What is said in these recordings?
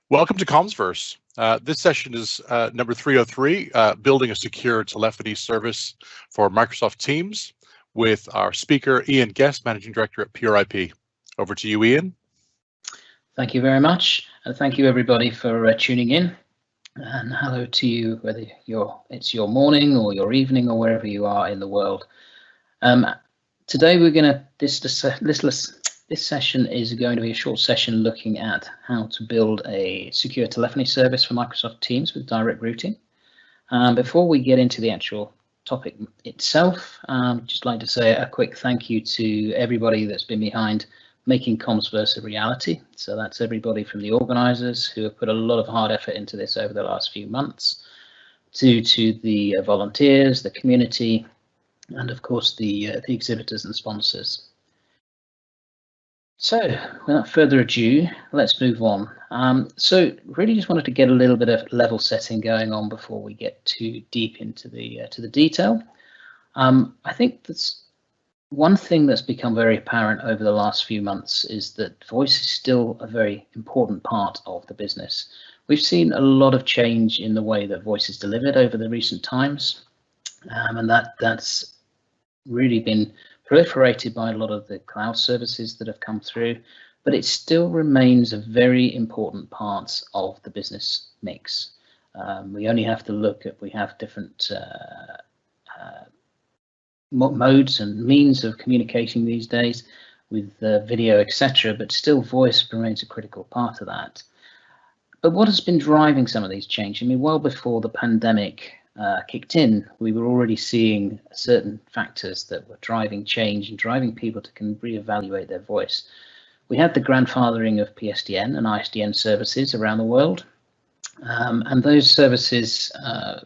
Welcome to Commsverse. This session is number 303, Building a Secure Telephony Service for Microsoft Teams, with our speaker, Ian Guest, Managing Director at Pure IP. Over to you, Ian. Thank you very much, and thank you everybody for tuning in. And hello to you, whether it's your morning or your evening or wherever you are in the world. Today we're going to this session is going to be a short session looking at how to build a secure telephony service for Microsoft Teams with direct routing. Before we get into the actual topic itself, I'd just like to say a quick thank you to everybody that's been behind making Commsverse a reality. So that's everybody from the organisers who have put a lot of hard effort into this over the last few months, to the volunteers, the community, and of course the exhibitors and sponsors. So without further ado, let's move on. So really just wanted to get a little bit of level setting going on before we get too deep into the detail. I think that's one thing that's become very apparent over the last few months is that voice is still a very important part of the business. We've seen a lot of change in the way that voice is delivered over the recent times, and that's really been proliferated by a lot of the cloud services that have come through, but it still remains a very important part of the business mix. We only have to look at, we have different modes and means of communicating these days with video, etc., but still voice remains a critical part of that. But what has been driving some of these changes? I mean, well before the pandemic kicked in, we were already seeing certain factors that were driving change and driving people to reevaluate their voice. We had the grandfathering of PSTN and ISDN services around the world, and those services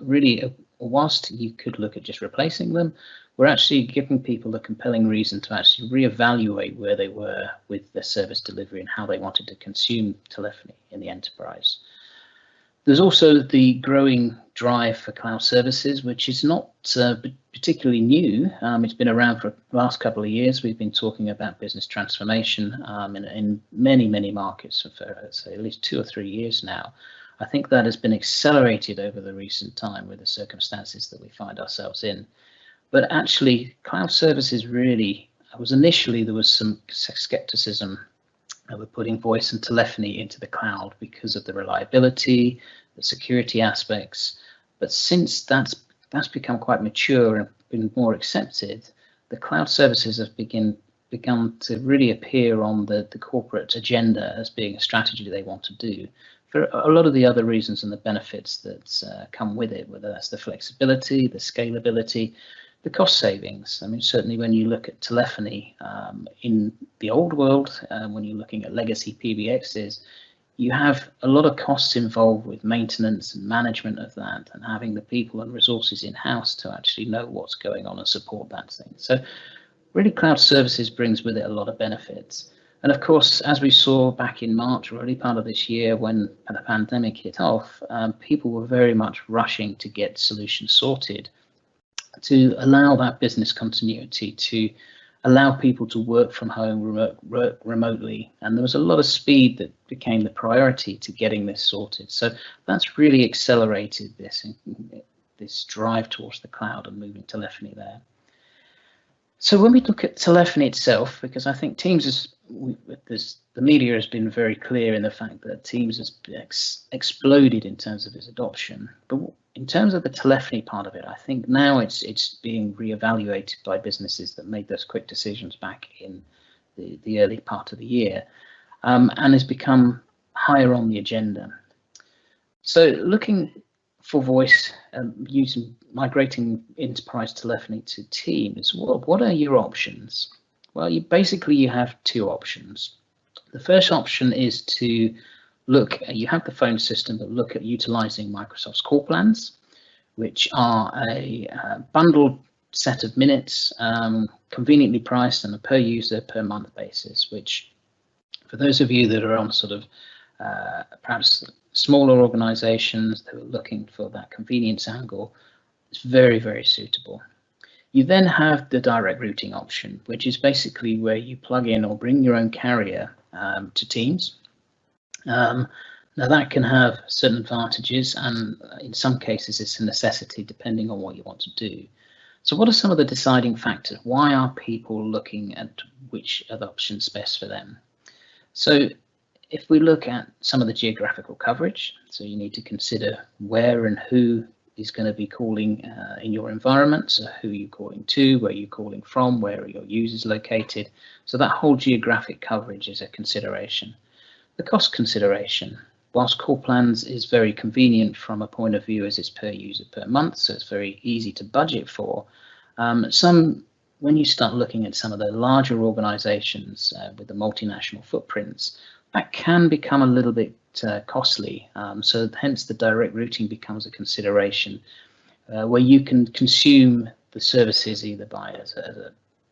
really, whilst you could look at just replacing them, we're actually giving people a compelling reason to actually reevaluate where they were with their service delivery and how they wanted to consume telephony in the enterprise. There's also the growing drive for cloud services, which is not particularly new. It's been around for the last couple of years. We've been talking about business transformation in many markets for, say, at least 2 or 3 years now. I think that has been accelerated over the recent time with the circumstances that we find ourselves in. But actually, cloud services really was initially, there was some skepticism we're putting voice and telephony into the cloud because of the reliability, the security aspects. But since that's become quite mature and been more accepted, the cloud services have begun to really appear on the corporate agenda as being a strategy they want to do for a lot of the other reasons and the benefits that come with it, whether that's the flexibility, the scalability, the cost savings. I mean, certainly when you look at telephony in the old world, when you're looking at legacy PBXs, you have a lot of costs involved with maintenance and management of that, and having the people and resources in-house to actually know what's going on and support that thing. So really cloud services brings with it a lot of benefits. And of course, as we saw back in March, or early part of this year, when the pandemic hit off, people were very much rushing to get solutions sorted to allow that business continuity, to allow people to work from home, work remotely. And there was a lot of speed that became the priority to getting this sorted. So that's really accelerated this drive towards the cloud and moving telephony there. So when we look at telephony itself, because I think Teams the media has been very clear in the fact that Teams has exploded in terms of its adoption. But in terms of the telephony part of it, I think now it's being reevaluated by businesses that made those quick decisions back in the early part of the year, and has become higher on the agenda. So looking for voice, migrating enterprise telephony to Teams, what are your options? Well, you have 2 options. The first option is to you have the phone system, but look at utilizing Microsoft's core plans, which are a bundled set of minutes, conveniently priced on a per user per month basis, which for those of you that are on sort of perhaps smaller organizations that are looking for that convenience angle, it's very suitable. You then have the direct routing option, which is basically where you plug in or bring your own carrier to Teams. Now Now that can have certain advantages, and in some cases it's a necessity depending on what you want to do. So what are some of the deciding factors? Why are people looking at which are the options best for them? So if we look at some of the geographical coverage, so you need to consider where and who is going to be calling in your environment, so who you're calling to, where you're calling from, where are your users located. So that whole geographic coverage is a consideration. The cost consideration, whilst call plans is very convenient from a point of view as it's per user per month, so it's very easy to budget for, when you start looking at some of the larger organizations with the multinational footprints, that can become a little bit costly. So hence the direct routing becomes a consideration where you can consume the services either by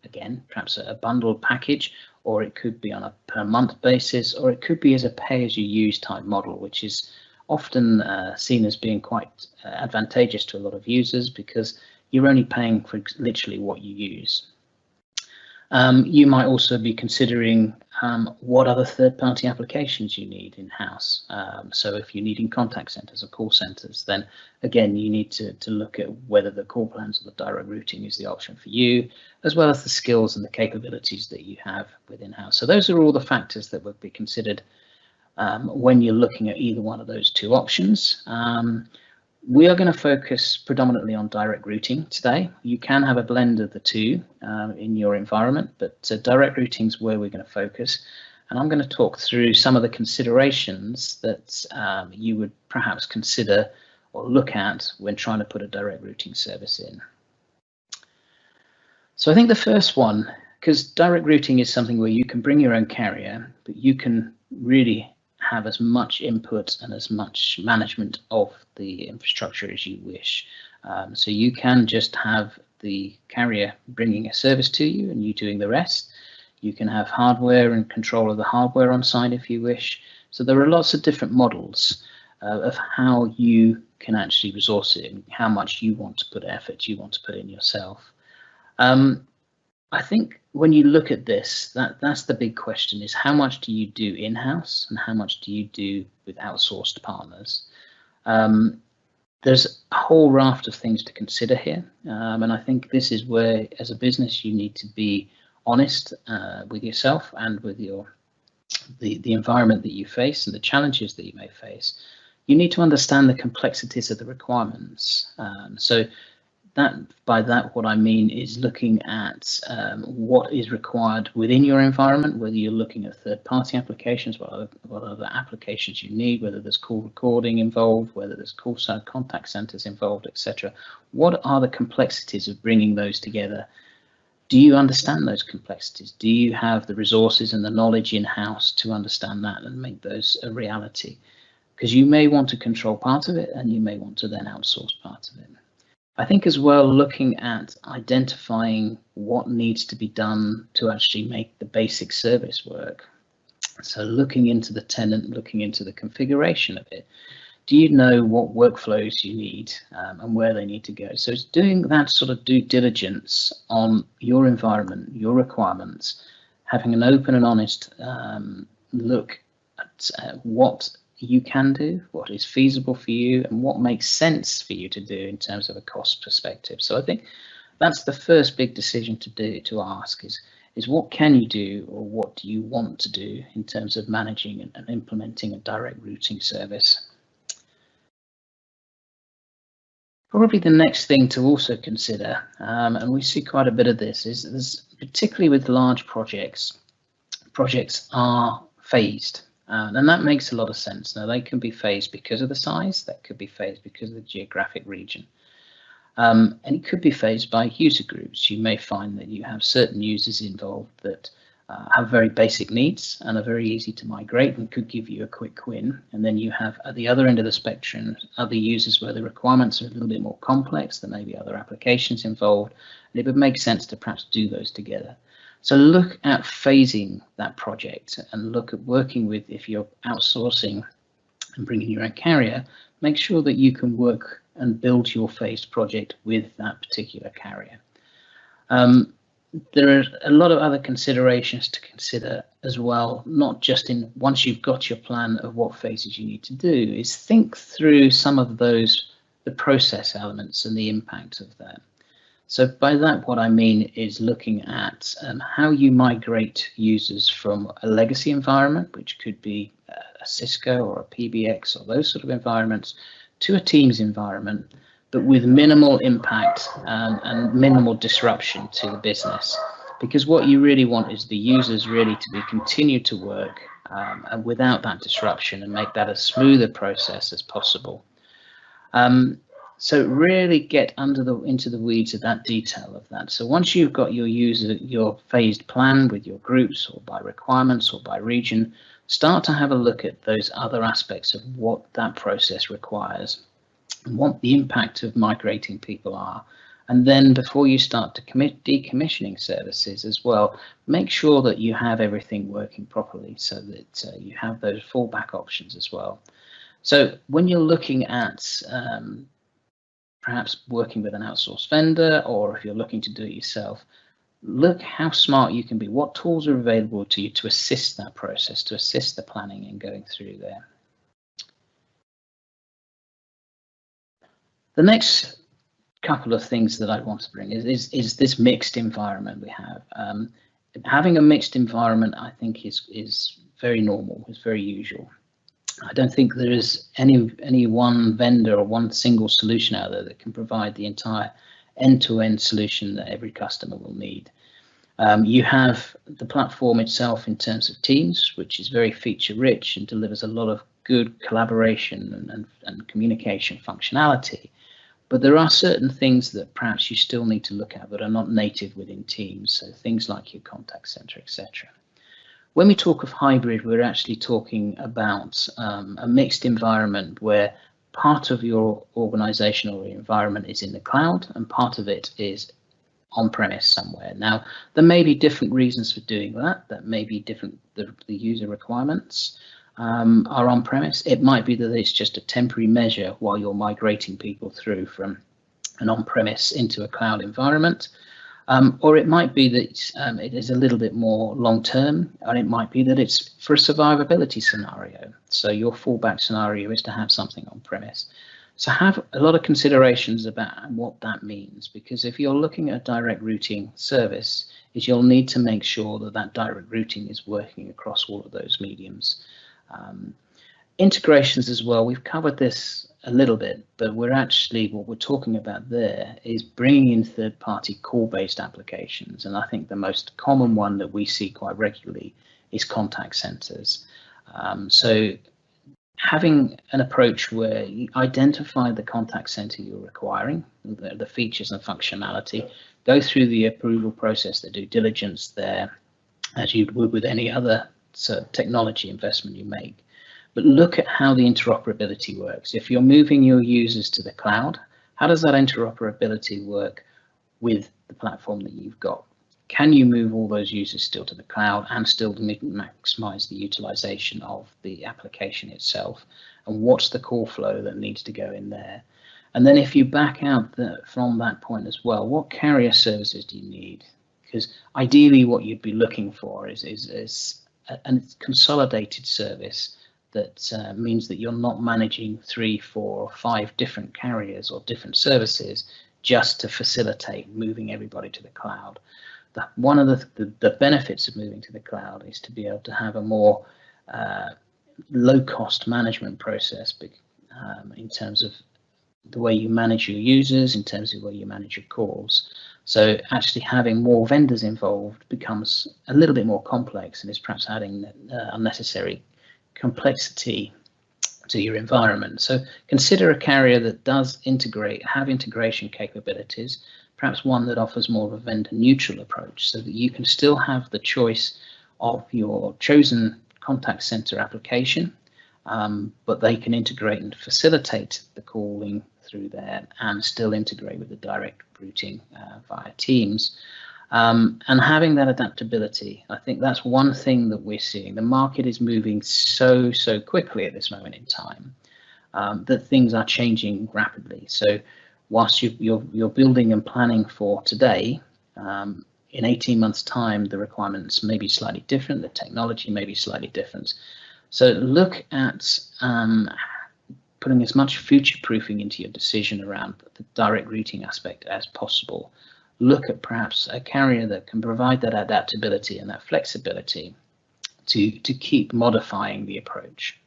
again, perhaps a bundled package, or it could be on a per month basis, or it could be as a pay as you use type model, which is often seen as being quite advantageous to a lot of users because you're only paying for literally what you use. You might also be considering what other third-party applications you need in-house. So if you're needing contact centers or call centers, then again, you need to look at whether the call plans or the direct routing is the option for you, as well as the skills and the capabilities that you have within house. So those are all the factors that would be considered when you're looking at either one of those two options. We are going to focus predominantly on direct routing today. You can have a blend of the two in your environment, but direct routing is where we're going to focus. And I'm going to talk through some of the considerations that you would perhaps consider or look at when trying to put a direct routing service in. So I think the first one, because direct routing is something where you can bring your own carrier, but you can really have as much input and as much management of the infrastructure as you wish. So you can just have the carrier bringing a service to you and you doing the rest. You can have hardware and control of the hardware on site if you wish. So there are lots of different models of how you can actually resource it and how much you want to put effort, you want to put in yourself. I think when you look at this, that's the big question, is how much do you do in-house and how much do you do with outsourced partners? There's a whole raft of things to consider here, and I think this is where, as a business, you need to be honest with yourself and with the environment that you face and the challenges that you may face. You need to understand the complexities of the requirements. By that, what I mean is looking at what is required within your environment, whether you're looking at third-party applications, what other applications you need, whether there's call recording involved, whether there's call center contact centers involved, etc. What are the complexities of bringing those together? Do you understand those complexities? Do you have the resources and the knowledge in-house to understand that and make those a reality? Because you may want to control part of it and you may want to then outsource part of it. I think as well, looking at identifying what needs to be done to actually make the basic service work. So looking into the tenant, looking into the configuration of it. Do you know what workflows you need and where they need to go? So it's doing that sort of due diligence on your environment, your requirements, having an open and honest look at what you can do, what is feasible for you, and what makes sense for you to do in terms of a cost perspective. So I think that's the first big decision to ask is what can you do, or what do you want to do in terms of managing and implementing a direct routing service. Probably the next thing to also consider, and we see quite a bit of this, is there's, particularly with large projects are phased. And that makes a lot of sense. Now, they can be phased because of the size, that could be phased because of the geographic region. And it could be phased by user groups. You may find that you have certain users involved that have very basic needs and are very easy to migrate and could give you a quick win. And then you have, at the other end of the spectrum, other users where the requirements are a little bit more complex. There may be other applications involved, and it would make sense to perhaps do those together. So look at phasing that project and look at working with, if you're outsourcing and bringing your own carrier, make sure that you can work and build your phased project with that particular carrier. there are a lot of other considerations to consider as well, not just in once you've got your plan of what phases you need to do, is think through some of those, the process elements and the impact of that. So by that, what I mean is looking at how you migrate users from a legacy environment, which could be a Cisco or a PBX or those sort of environments, to a Teams environment, but with minimal impact and minimal disruption to the business. Because what you really want is the users really to be continue to work and without that disruption, and make that a smoother process as possible. So really get into the weeds of that detail of that. So once you've got your phased plan with your groups or by requirements or by region, start to have a look at those other aspects of what that process requires and what the impact of migrating people are. And then before you start to commit decommissioning services as well, make sure that you have everything working properly so that you have those fallback options as well. So when you're looking at perhaps working with an outsourced vendor, or if you're looking to do it yourself, look how smart you can be. What tools are available to you to assist that process, to assist the planning and going through there. The next couple of things that I want to bring is this mixed environment we have. Having a mixed environment, I think, is very normal, is very usual. I don't think there is any one vendor or one single solution out there that can provide the entire end-to-end solution that every customer will need. You have the platform itself in terms of Teams, which is very feature-rich and delivers a lot of good collaboration and communication functionality. But there are certain things that perhaps you still need to look at that are not native within Teams, so things like your contact center, etc. When we talk of hybrid, we're actually talking about a mixed environment where part of your organizational environment is in the cloud and part of it is on-premise somewhere. Now, there may be different reasons for doing that. That may be different, the user requirements are on-premise. It might be that it's just a temporary measure while you're migrating people through from an on-premise into a cloud environment. Or it might be that it is a little bit more long-term, and it might be that it's for a survivability scenario. So your fallback scenario is to have something on-premise. So have a lot of considerations about what that means, because if you're looking at a direct routing service, you'll need to make sure that that direct routing is working across all of those mediums. Integrations as well, we've covered this a little bit, but what we're talking about there is bringing in third-party call-based applications, and I think the most common one that we see quite regularly is contact centers. So having an approach where you identify the contact center you're requiring, the features and functionality, go through the approval process, the due diligence there, as you would with any other technology investment you make. But look at how the interoperability works. If you're moving your users to the cloud, how does that interoperability work with the platform that you've got? Can you move all those users still to the cloud and still maximize the utilization of the application itself? And what's the call flow that needs to go in there? And then if you back out from that point as well, what carrier services do you need? Because ideally what you'd be looking for is a consolidated service that means that you're not managing 3, 4, or 5 different carriers or different services just to facilitate moving everybody to the cloud. One of the benefits of moving to the cloud is to be able to have a more low-cost management process in terms of the way you manage your users, in terms of the way you manage your calls. So actually having more vendors involved becomes a little bit more complex and is perhaps adding unnecessary complexity to your environment. So consider a carrier that does have integration capabilities, perhaps one that offers more of a vendor neutral approach so that you can still have the choice of your chosen contact center application, but they can integrate and facilitate the calling through there and still integrate with the direct routing via Teams. And having that adaptability, I think that's one thing that we're seeing. The market is moving so quickly at this moment in time that things are changing rapidly. So whilst you're building and planning for today, in 18 months' time, the requirements may be slightly different, the technology may be slightly different. So look at putting as much future-proofing into your decision around the direct routing aspect as possible. Look at perhaps a carrier that can provide that adaptability and that flexibility to keep modifying the approach.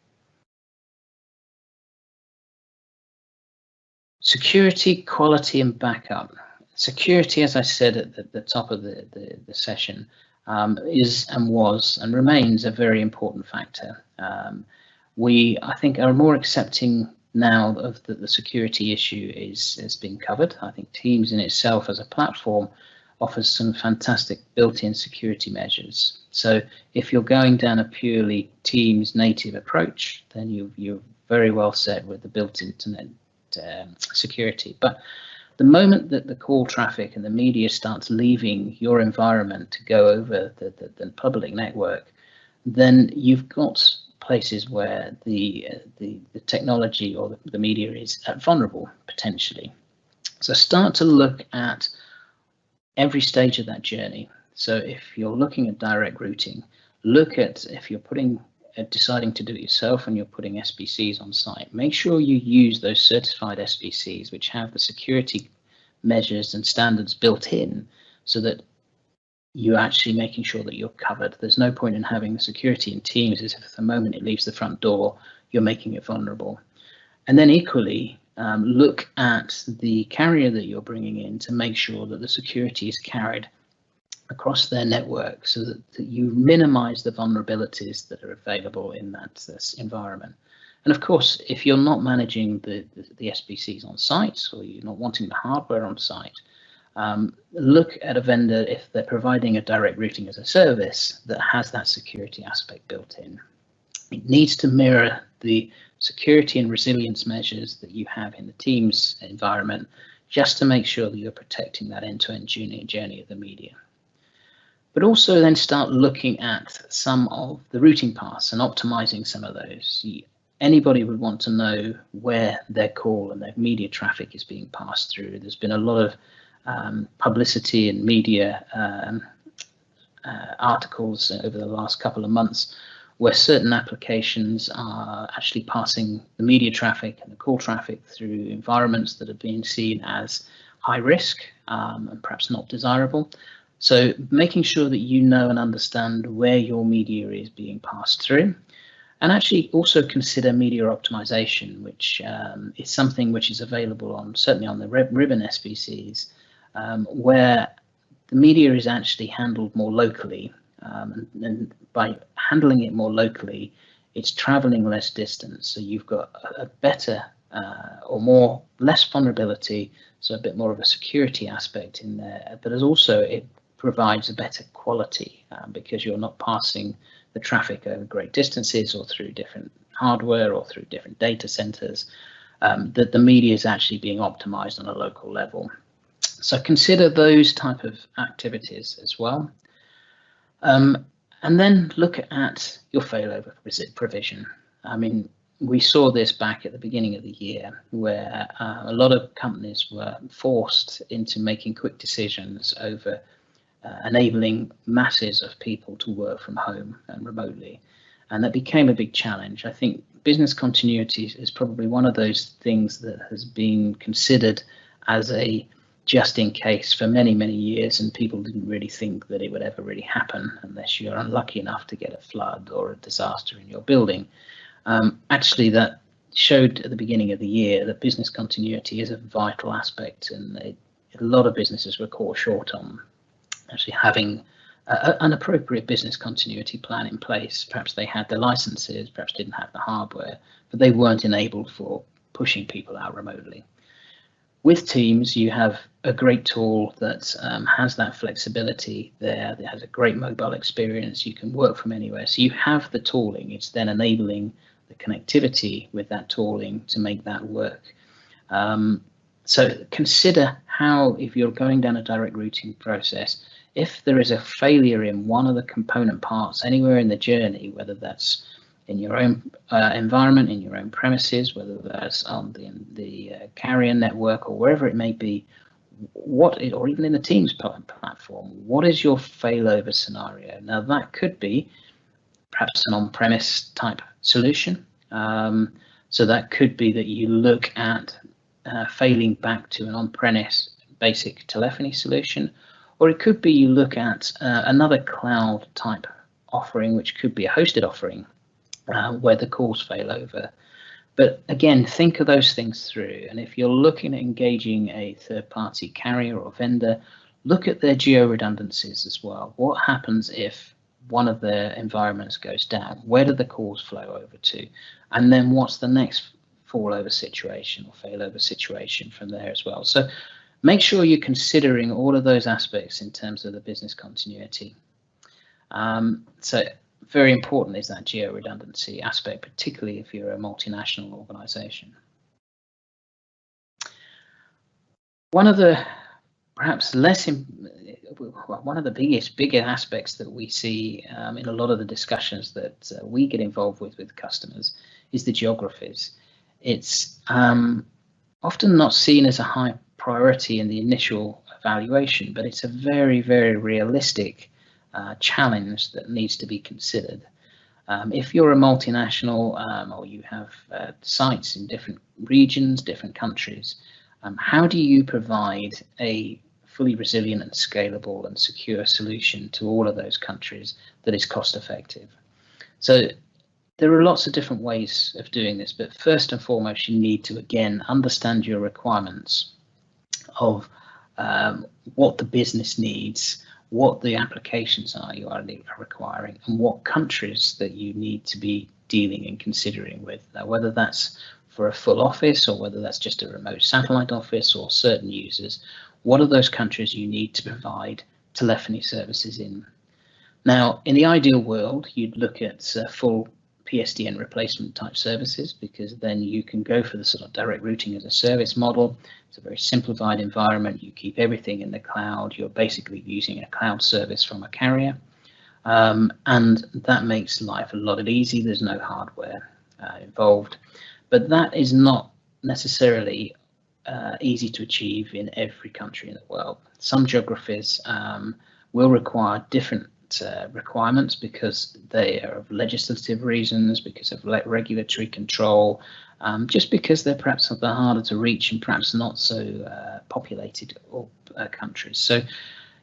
Security, quality, and backup. Security, as I said at the top of the session, is and was and remains a very important factor. We, I think, are more accepting now of the security issue is being covered. I think Teams in itself as a platform offers some fantastic built-in security measures. So if you're going down a purely Teams native approach, then you're very well set with the built-in internet security. But the moment that the call traffic and the media starts leaving your environment to go over the public network, then you've got places where the technology or the media is vulnerable potentially. So start to look at every stage of that journey. So if you're looking at direct routing, look at if you're deciding to do it yourself and you're putting SBCs on site, make sure you use those certified SBCs which have the security measures and standards built in, so that you're actually making sure that you're covered. There's no point in having the security in Teams as if the moment it leaves the front door, you're making it vulnerable. And then equally, look at the carrier that you're bringing in to make sure that the security is carried across their network, so that you minimize the vulnerabilities that are available in this environment. And of course, if you're not managing the SBCs on site, or you're not wanting the hardware on site, look at a vendor if they're providing a direct routing as a service that has that security aspect built in. It needs to mirror the security and resilience measures that you have in the Teams environment, just to make sure that you're protecting that end-to-end journey of the media. But also then start looking at some of the routing paths and optimizing some of those. Anybody would want to know where their call and their media traffic is being passed through. There's been a lot of publicity and media articles over the last couple of months where certain applications are actually passing the media traffic and the call traffic through environments that are being seen as high risk and perhaps not desirable. So making sure that you know and understand where your media is being passed through, and actually also consider media optimization, which is something which is available certainly on the ribbon SBCs, where the media is actually handled more locally, and by handling it more locally, it's traveling less distance. So you've got a better or less vulnerability, so a bit more of a security aspect in there, but as also it provides a better quality because you're not passing the traffic over great distances or through different hardware or through different data centers, that the media is actually being optimized on a local level. So consider those type of activities as well. And then look at your failover provision. I mean, we saw this back at the beginning of the year where a lot of companies were forced into making quick decisions over enabling masses of people to work from home and remotely. And that became a big challenge. I think business continuity is probably one of those things that has been considered as a just in case for many, many years, and people didn't really think that it would ever really happen unless you're unlucky enough to get a flood or a disaster in your building. Actually, that showed at the beginning of the year that business continuity is a vital aspect, and a lot of businesses were caught short on actually having an appropriate business continuity plan in place. Perhaps they had the licenses, perhaps didn't have the hardware, but they weren't enabled for pushing people out remotely. With Teams, you have a great tool that has that flexibility there, that has a great mobile experience. You can work from anywhere. So you have the tooling. It's then enabling the connectivity with that tooling to make that work. So consider how, if you're going down a direct routing process, if there is a failure in one of the component parts anywhere in the journey, whether that's in your own environment, in your own premises, whether that's on the carrier network or wherever it may be, or even in the Teams platform, what is your failover scenario? Now that could be perhaps an on-premise type solution. So that could be that you look at failing back to an on-premise basic telephony solution, or it could be you look at another cloud type offering, which could be a hosted offering where the calls fail over. But again, think of those things through. And if you're looking at engaging a third-party carrier or vendor, look at their georedundancies as well. What happens if one of their environments goes down? Where do the calls flow over to? And then what's the next fallover situation or failover situation from there as well? So make sure you're considering all of those aspects in terms of the business continuity. So very important is that geo-redundancy aspect, particularly if you're a multinational organization. One of the perhaps one of the bigger aspects that we see in a lot of the discussions that we get involved with customers is the geographies. It's often not seen as a high priority in the initial evaluation, but it's a very, very realistic challenge that needs to be considered. If you're a multinational or you have sites in different regions, different countries, how do you provide a fully resilient and scalable and secure solution to all of those countries that is cost effective? So there are lots of different ways of doing this, but first and foremost, you need to, again, understand your requirements of what the business needs, what the applications are you are requiring, and what countries that you need to be dealing and considering with. Now, whether that's for a full office or whether that's just a remote satellite office or certain users, what are those countries you need to provide telephony services in? Now, in the ideal world, you'd look at full PSTN replacement type services, because then you can go for the sort of direct routing as a service model. It's a very simplified environment. You keep everything in the cloud. You're basically using a cloud service from a carrier. And that makes life a lot easier. There's no hardware involved. But that is not necessarily easy to achieve in every country in the world. Some geographies will require different requirements because they are of legislative reasons, because of regulatory control, just because they're perhaps a bit harder to reach and perhaps not so populated countries. So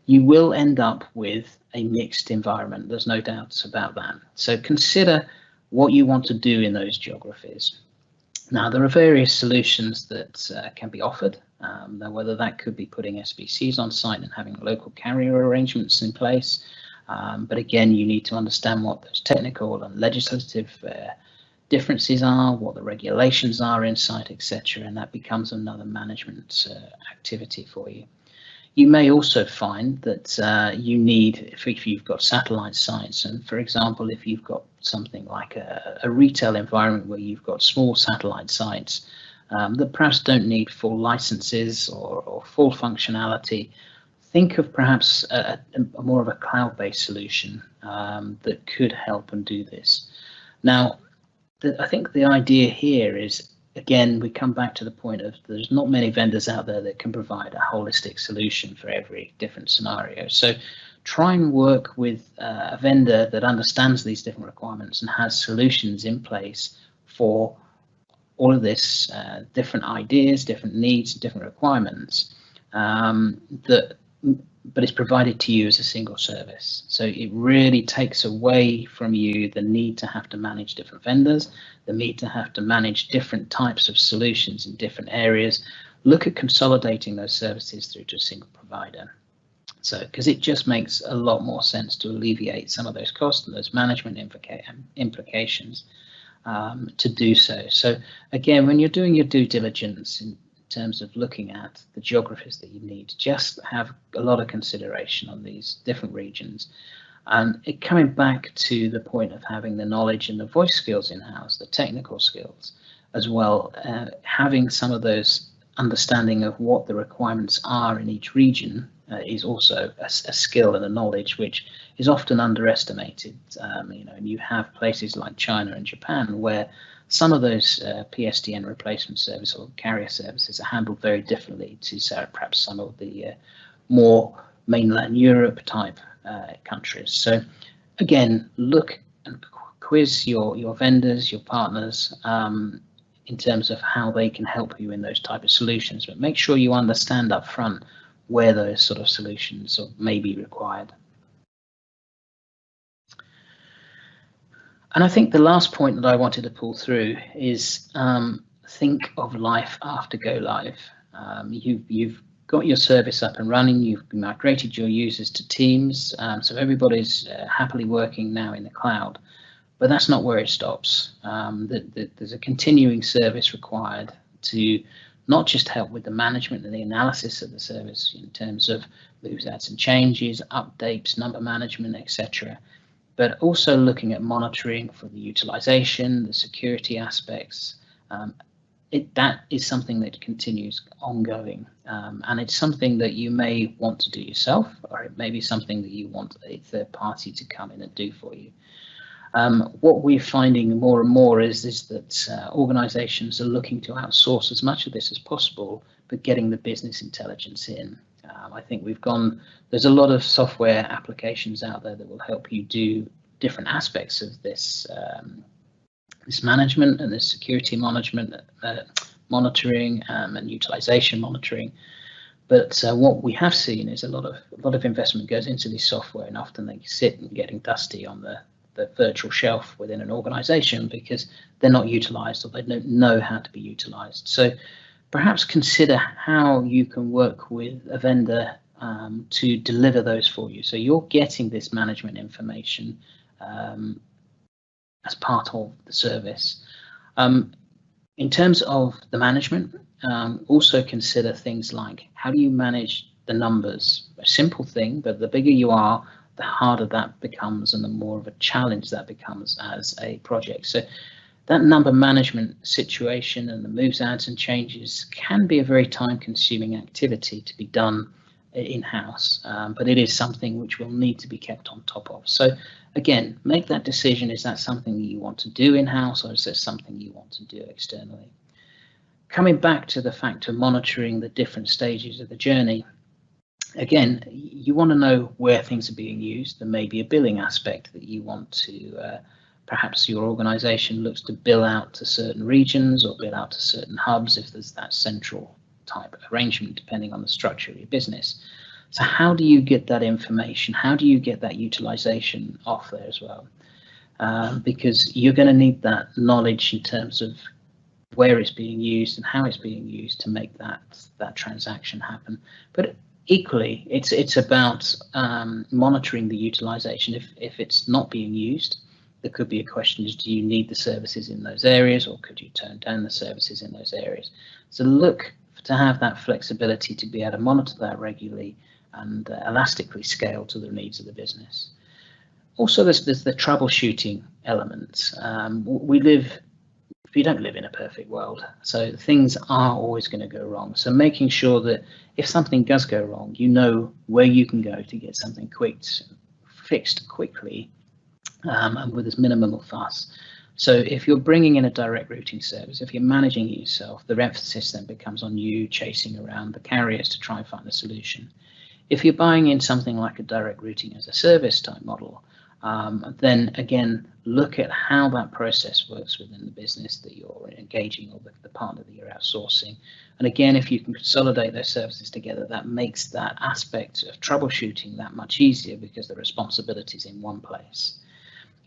you will end up with a mixed environment. There's no doubts about that. So consider what you want to do in those geographies. Now, there are various solutions that can be offered. Now, whether that could be putting SBCs on site and having local carrier arrangements in place. But again, you need to understand what those technical and legislative differences are, what the regulations are in site, etc. And that becomes another management activity for you. You may also find that you need, if you've got satellite sites, and for example, if you've got something like a retail environment where you've got small satellite sites that perhaps don't need full licenses or full functionality, think of perhaps a more of a cloud-based solution that could help and do this. Now, I think the idea here is, again, we come back to the point of there's not many vendors out there that can provide a holistic solution for every different scenario. So try and work with a vendor that understands these different requirements and has solutions in place for all of this, different ideas, different needs, different requirements but it's provided to you as a single service. So it really takes away from you the need to have to manage different vendors, the need to have to manage different types of solutions in different areas. Look at consolidating those services through to a single provider. So, because it just makes a lot more sense to alleviate some of those costs and those management implications to do so. So again, when you're doing your due diligence in terms of looking at the geographies that you need, just have a lot of consideration on these different regions. And it coming back to the point of having the knowledge and the voice skills in-house, the technical skills as well, having some of those understanding of what the requirements are in each region is also a skill and a knowledge which is often underestimated. You know, and you have places like China and Japan where some of those PSTN replacement service or carrier services are handled very differently to perhaps some of the more mainland Europe type countries. So again, look and quiz your vendors, your partners, in terms of how they can help you in those type of solutions, but make sure you understand up front where those sort of solutions may be required. And I think the last point that I wanted to pull through is think of life after go live. You've got your service up and running, you've migrated your users to Teams, so everybody's happily working now in the cloud. But that's not where it stops. There's a continuing service required to not just help with the management and the analysis of the service in terms of moves, adds and changes, updates, number management, etc., but also looking at monitoring for the utilization, the security aspects. That is something that continues ongoing, and it's something that you may want to do yourself, or it may be something that you want a third party to come in and do for you. What we're finding more and more is that organizations are looking to outsource as much of this as possible, but getting the business intelligence in. I think there's a lot of software applications out there that will help you do different aspects of this this management and this security management, monitoring and utilization monitoring. But what we have seen is a lot of investment goes into this software, and often they sit and getting dusty on the virtual shelf within an organization because they're not utilized or they don't know how to be utilized. So perhaps consider how you can work with a vendor to deliver those for you. So you're getting this management information as part of the service. In terms of the management, also consider things like how do you manage the numbers? A simple thing, but the bigger you are, the harder that becomes and the more of a challenge that becomes as a project. So that number management situation and the moves, adds and changes can be a very time-consuming activity to be done in-house, but it is something which will need to be kept on top of. So again, make that decision. Is that something that you want to do in-house, or is there something you want to do externally? Coming back to the fact of monitoring the different stages of the journey, again, you want to know where things are being used. There may be a billing aspect that you want to, perhaps your organization looks to bill out to certain regions or bill out to certain hubs if there's that central type of arrangement, depending on the structure of your business. So how do you get that information? How do you get that utilization off there as well? Because you're going to need that knowledge in terms of where it's being used and how it's being used to make that transaction happen. But equally, it's about monitoring the utilization. If it's not being used, there could be a question: do you need the services in those areas, or could you turn down the services in those areas? So look to have that flexibility to be able to monitor that regularly and elastically scale to the needs of the business. Also, there's the troubleshooting element. We don't live in a perfect world, so things are always going to go wrong. So making sure that if something does go wrong, you know where you can go to get something fixed quickly and with as minimal fuss. So if you're bringing in a direct routing service, if you're managing it yourself, the emphasis then becomes on you chasing around the carriers to try and find a solution. If you're buying in something like a direct routing as a service type model, then again, look at how that process works within the business that you're engaging or the partner that you're outsourcing. And again, if you can consolidate those services together, that makes that aspect of troubleshooting that much easier because the responsibility is in one place.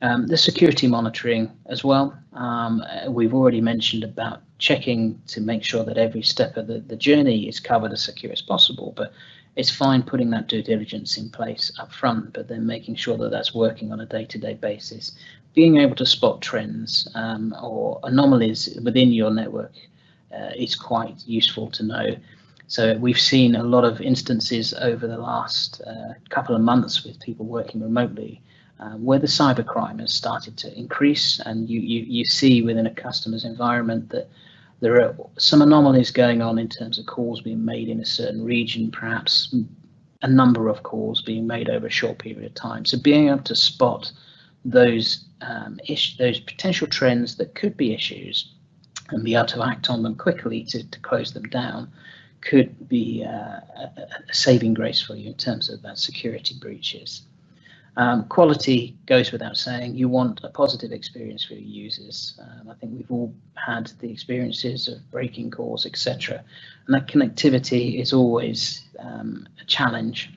The security monitoring as well. We've already mentioned about checking to make sure that every step of the journey is covered as secure as possible, but it's fine putting that due diligence in place up front, but then making sure that that's working on a day-to-day basis. Being able to spot trends or anomalies within your network is quite useful to know. So we've seen a lot of instances over the last couple of months with people working remotely where the cybercrime has started to increase, and you see within a customer's environment that There are some anomalies going on in terms of calls being made in a certain region, perhaps a number of calls being made over a short period of time. So being able to spot those potential trends that could be issues and be able to act on them quickly to close them down could be a saving grace for you in terms of that security breaches. Quality goes without saying. You want a positive experience for your users. I think we've all had the experiences of breaking calls, etc. And that connectivity is always a challenge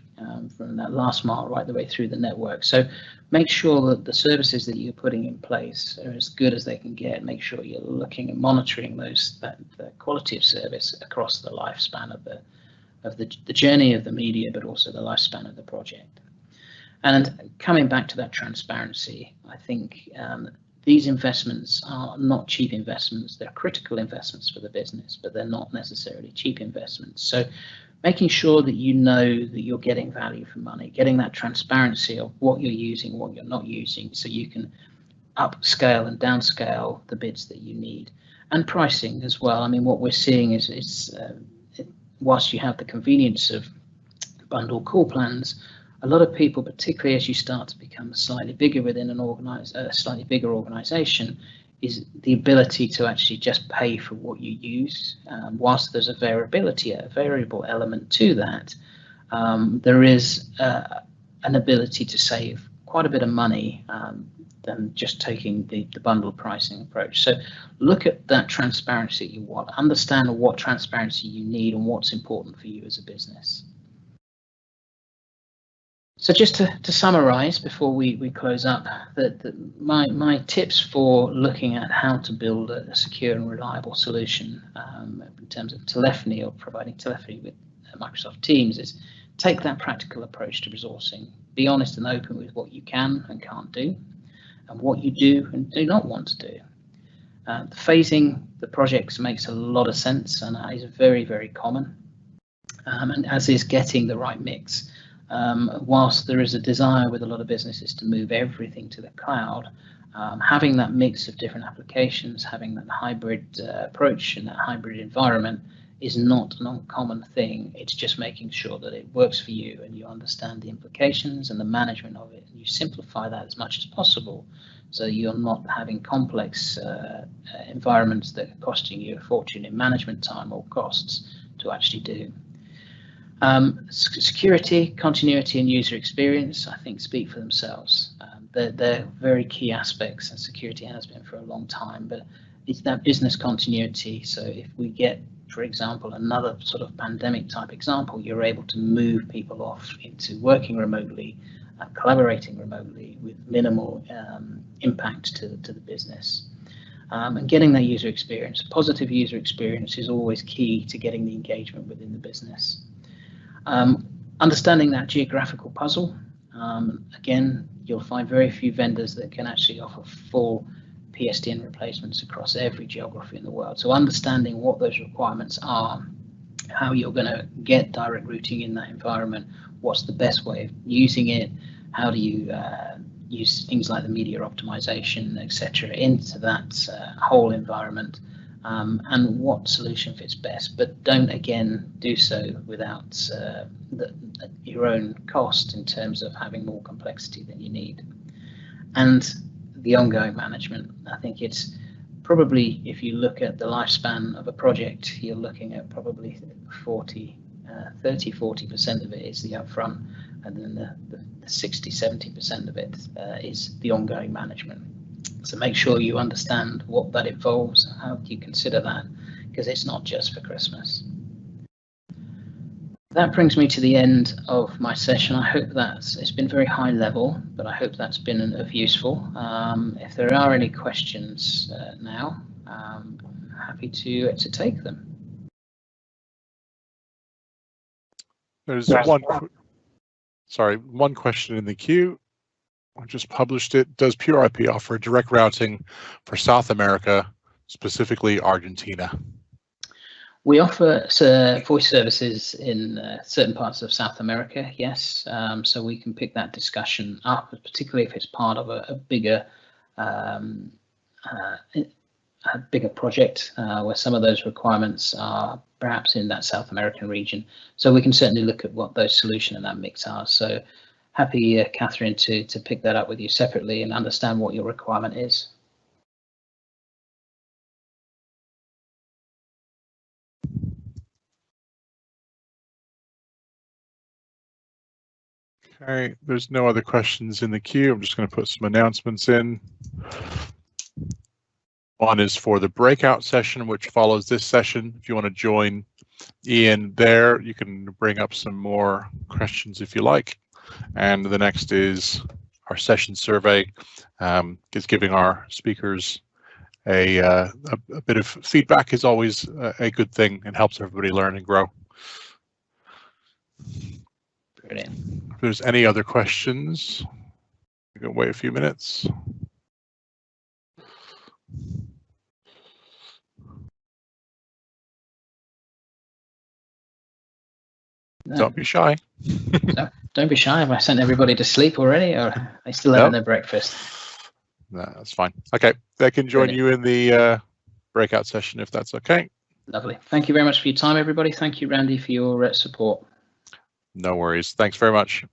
from that last mile right the way through the network. So make sure that the services that you're putting in place are as good as they can get. Make sure you're looking and monitoring the quality of service across the lifespan of the journey of the media, but also the lifespan of the project. And coming back to that transparency, I think these investments are not cheap investments. They're critical investments for the business, but they're not necessarily cheap investments. So making sure that you know that you're getting value for money, getting that transparency of what you're using, what you're not using, so you can upscale and downscale the bids that you need. And pricing as well. I mean, what we're seeing is whilst you have the convenience of bundled call plans, a lot of people, particularly as you start to become slightly bigger within an slightly bigger organization, is the ability to actually just pay for what you use. Whilst there's a variable element to that, there is an ability to save quite a bit of money than just taking the bundled pricing approach. So look at that transparency you want, understand what transparency you need and what's important for you as a business. So just to summarize before we close up, my tips for looking at how to build a secure and reliable solution in terms of telephony or providing telephony with Microsoft Teams is take that practical approach to resourcing. Be honest and open with what you can and can't do and what you do and do not want to do. Phasing the projects makes a lot of sense and is very, very common, and as is getting the right mix. Whilst there is a desire with a lot of businesses to move everything to the cloud, having that mix of different applications, having that hybrid approach and that hybrid environment is not an uncommon thing. It's just making sure that it works for you and you understand the implications and the management of it, and you simplify that as much as possible so you're not having complex environments that are costing you a fortune in management time or costs to actually do. Security, continuity and user experience, I think, speak for themselves. They're very key aspects, and security has been for a long time, but it's that business continuity. So if we get, for example, another sort of pandemic type example, you're able to move people off into working remotely, collaborating remotely with minimal impact to the business. And getting that user experience, positive user experience, is always key to getting the engagement within the business. Understanding that geographical puzzle, again, you'll find very few vendors that can actually offer full PSTN replacements across every geography in the world. So understanding what those requirements are, how you're going to get direct routing in that environment, what's the best way of using it, how do you use things like the media optimization, etc., into that whole environment. And what solution fits best, but don't again do so without your own cost in terms of having more complexity than you need. And the ongoing management, I think it's probably, if you look at the lifespan of a project, you're looking at probably 30–40% of it is the upfront, and then the 60–70% of it is the ongoing management. So make sure you understand what that involves, how do you consider that, because it's not just for Christmas. That brings me to the end of my session. I hope it's been very high level, but I hope that's been of useful. If there are any questions now, I'm happy to take them. There's one question in the queue. I just published it. Does Pure IP offer direct routing for South America, specifically Argentina? We offer voice services in certain parts of South America, yes. So we can pick that discussion up, particularly if it's part of a bigger a bigger project where some of those requirements are perhaps in that South American region. So we can certainly look at what those solutions in that mix are. So happy, Catherine, to pick that up with you separately and understand what your requirement is. Okay, there's no other questions in the queue. I'm just going to put some announcements in. One is for the breakout session, which follows this session. If you want to join Ian there, you can bring up some more questions if you like. And the next is our session survey, is giving our speakers a bit of feedback is always a good thing and helps everybody learn and grow. Brilliant. If there's any other questions, we can wait a few minutes. No. Don't be shy. No, don't be shy. Have I sent everybody to sleep already, or are they still having their breakfast? No, that's fine. Okay, they can join Brilliant. you in the breakout session if that's okay. Lovely. Thank you very much for your time, everybody. Thank you, Randy, for your support. No worries. Thanks very much.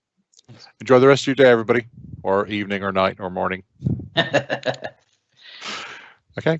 Thanks. Enjoy the rest of your day, everybody, or evening or night or morning. Okay.